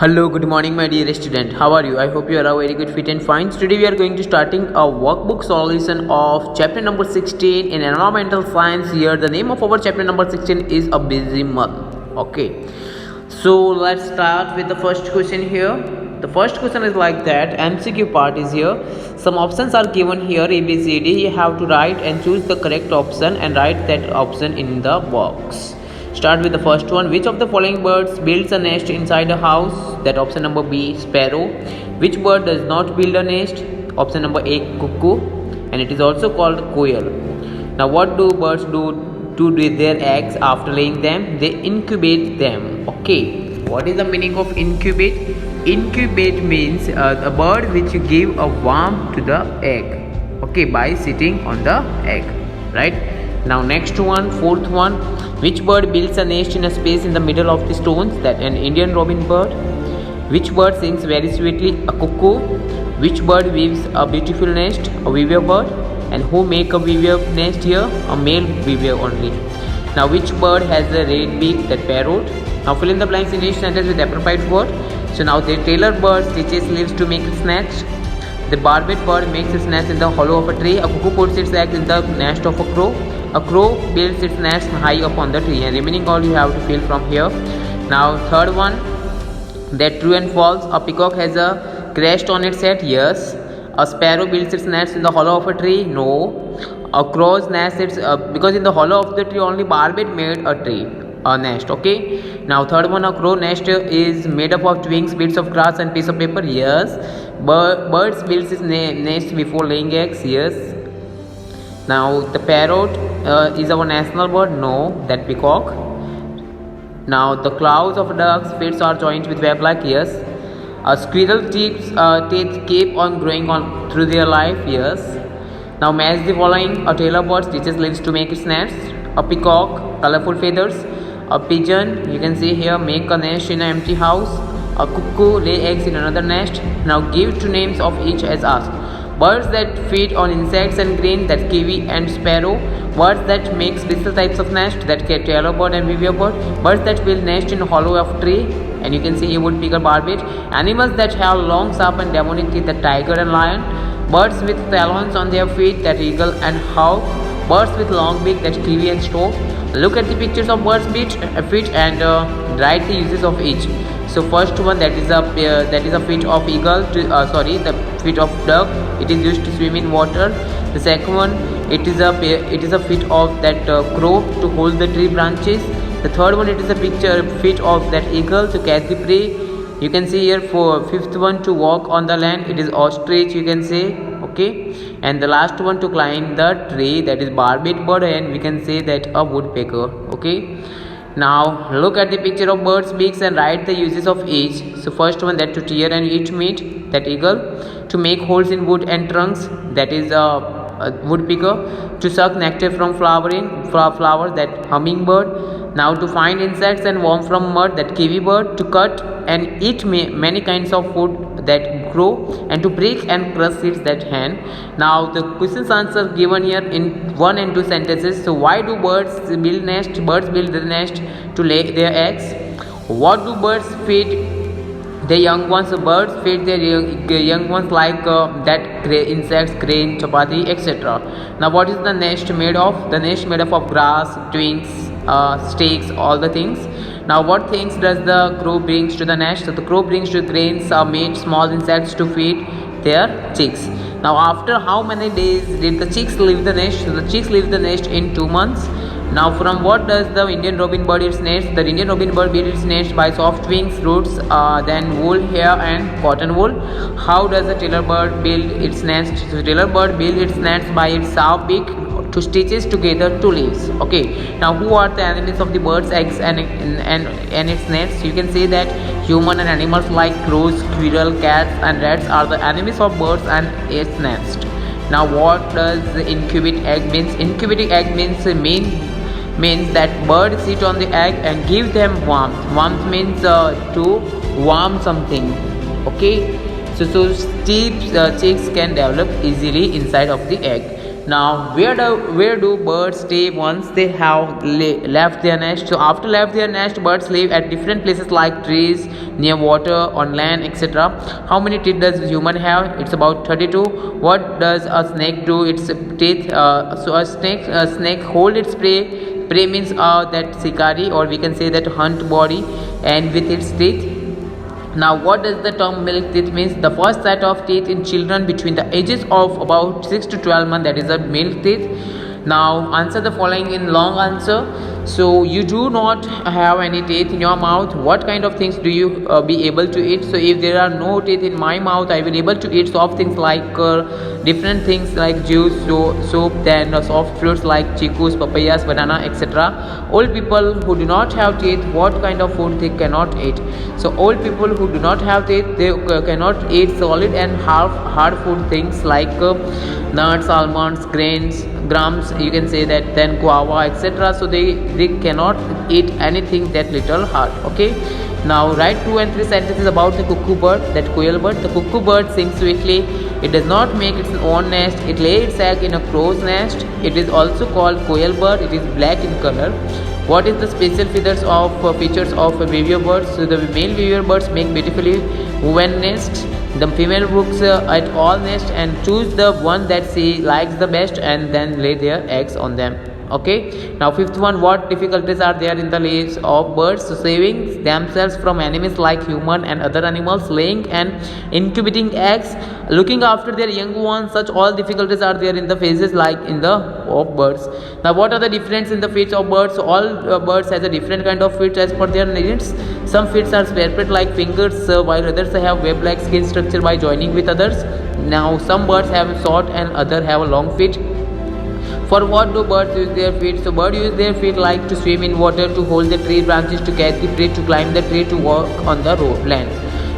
Hello, good morning my dear student. How are you? I hope you are very good, fit and fine. Today we are going to starting a workbook solution of chapter number 16 in environmental science. Here the name of our chapter number 16 is abysmal. Okay, so let's start with the first question here. The first question is like that. MCQ part is here. Some options are given here, A, B, C, D. You have to write and choose the correct option and write that option in the box. Start with the first one. Which of the following birds builds a nest inside a house? That option number B, sparrow. Which bird does not build a nest? Option number A, cuckoo, and it is also called quail. Now what do birds do with their eggs after laying them? They incubate them. Okay, what is the meaning of incubate? Incubate means a bird which you give a worm to the egg, okay, by sitting on the egg, right? Now next one, fourth one. Which bird builds a nest in a space in the middle of the stones? That an Indian robin bird. Which bird sings very sweetly? A cuckoo. Which bird weaves a beautiful nest? A weaver bird. And who make a weaver nest here? A male weaver only. Now which bird has a red beak? That parrot. Now fill in the blanks in each sentence with the appropriate word. So now the tailor bird stitches leaves to make its nest. The barbet bird makes its nest in the hollow of a tree. A cuckoo puts its eggs in the nest of a crow. A crow builds its nest high up on the tree, and remaining all you have to fill from here. Now third one, that true and false. A peacock has a crest on its head. Yes. A sparrow builds its nest in the hollow of a tree. No. A crow's nest is because in the hollow of the tree only barbet made a nest. Okay. Now third one, a crow nest is made up of twigs, bits of grass and piece of paper. Yes. Birds builds its nest before laying eggs. Yes. Now the parrot is our national bird. No, that peacock. Now the claws of ducks' feet are joined with web-like. Yes. A squirrel teeth keep on growing on through their life. Yes. Now match the following. A tailor bird stitches leaves to make its nest. A peacock, colorful feathers. A pigeon, you can see here, make a nest in an empty house. A cuckoo lay eggs in another nest. Now give two names of each as asked. Birds that feed on insects and grain, that kiwi and sparrow. Birds that make special types of nest, that tailor bird and weaver bird. Birds that build nest in hollow of tree, and you can see here woodpecker, barbet. Animals that have long, sharp and demonic teeth, that tiger and lion. Birds with talons on their feet, that eagle and hawk. Birds with long beak, that kiwi and stork. Look at the pictures of birds' feet and write the uses of each. So first one, that is a feet of eagle. The feet of duck. It is used to swim in water. The second one, it is a feet of that crow to hold the tree branches. The third one, it is a feet of that eagle to catch the prey. You can see here for fifth one, to walk on the land. It is ostrich, you can say. Okay, and the last one, to climb the tree, that is barbet bird, and we can say that a woodpecker. Okay, now look at the picture of birds' beaks and write the uses of each. So first one, that to tear and eat meat, that eagle. To make holes in wood and trunks, that is a woodpecker. To suck nectar from flowers, that hummingbird. Now to find insects and worms from mud, that kiwi bird. To cut and eat many kinds of food, that crow. And to break and crush seeds, that hen. Now the questions answer given here in 1 and 2 sentences. So why do birds build nest? Birds build the nest to lay their eggs. What do birds feed the young ones? Birds feed their young ones like insects, grain, chapati, etc. Now what is the nest made of? The nest made up of grass, twigs, sticks, all the things. Now what things does the crow brings to the nest? So the crow brings to grains, meat, small insects to feed their chicks. Now after how many days did the chicks leave the nest? So the chicks leave the nest in 2 months. Now from what does the Indian robin bird its nest? The Indian robin bird builds its nest by soft wings, roots, then wool, hair and cotton wool. How does the tailor bird build its nest? So the tailor bird builds its nest by its sharp beak to stitches together two leaves. Okay, now who are the enemies of the bird's eggs and its nests? You can say that human and animals like crows, squirrel, cats and rats are the enemies of birds and its nest. Now what does the incubate egg means? Incubating egg means that birds sit on the egg and give them warmth. Warmth means to warm something. Okay, so chicks can develop easily inside of the egg. Now where do birds stay once they have left their nest? So after left their nest, birds live at different places like trees, near water, on land, etc. How many teeth does human have? It's about 32. What does a snake do? Its teeth. So a snake hold its prey. Prey means that shikari, or we can say that hunt body, and with its teeth. Now, what does the term milk teeth means? The first set of teeth in children between the ages of about 6 to 12 months, that is a milk teeth. Now, answer the following in long answer. So, you do not have any teeth in your mouth. What kind of things do you be able to eat? So, if there are no teeth in my mouth, I will able to eat soft things like different things like juice, soap, then soft fruits like chicus, papayas, banana, etc. Old people who do not have teeth, what kind of food they cannot eat? So old people who do not have teeth, they cannot eat solid and hard food things like nuts, almonds, grains, grams, you can say that, then guava, etc. So they cannot eat anything that little hard. Okay, now write 2 and 3 sentences about the cuckoo bird, that quail bird. The cuckoo bird sings sweetly. It does not make its own nest. It lays its egg in a crow's nest. It is also called quail bird. It is black in color. What is the special features of a weaver bird? So the male weaver birds make beautifully woven nests. The female looks at all nests and choose the one that she likes the best and then lay their eggs on them. Okay, now fifth one, what difficulties are there in the lives of birds? So saving themselves from enemies like human and other animals, laying and incubating eggs, looking after their young ones, such all difficulties are there in the phases like in the of birds. Now what are the difference in the feet of birds? So all birds has a different kind of feet as per their needs. Some feet are separate like fingers, while others have web like skin structure by joining with others. Now some birds have short and other have a long feet. For what do birds use their feet? So birds use their feet like to swim in water, to hold the tree branches, to catch the prey, to climb the tree, to walk on the land.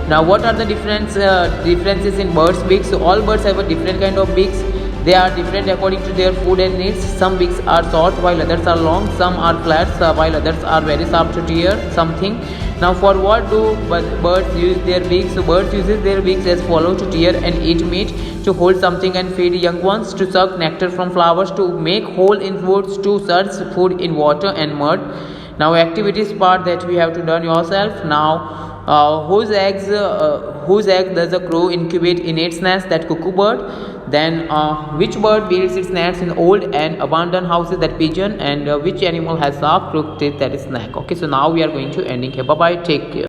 Now what are the differences in birds' beaks? So all birds have a different kind of beaks. They are different according to their food and needs. Some beaks are short while others are long. Some are flat while others are very sharp to tear something. Now for what do birds use their beaks? So birds uses their beaks as follow: to tear and eat meat, to hold something and feed young ones, to suck nectar from flowers, to make hole in woods, to search food in water and mud. Now activities part that we have to done yourself. Now whose egg does a crow incubate in its nest? That cuckoo bird. Then which bird builds its nest in old and abandoned houses? That pigeon. And which animal has sharp crooked teeth? That is snake. Okay, so now we are going to ending here. Bye bye, take care.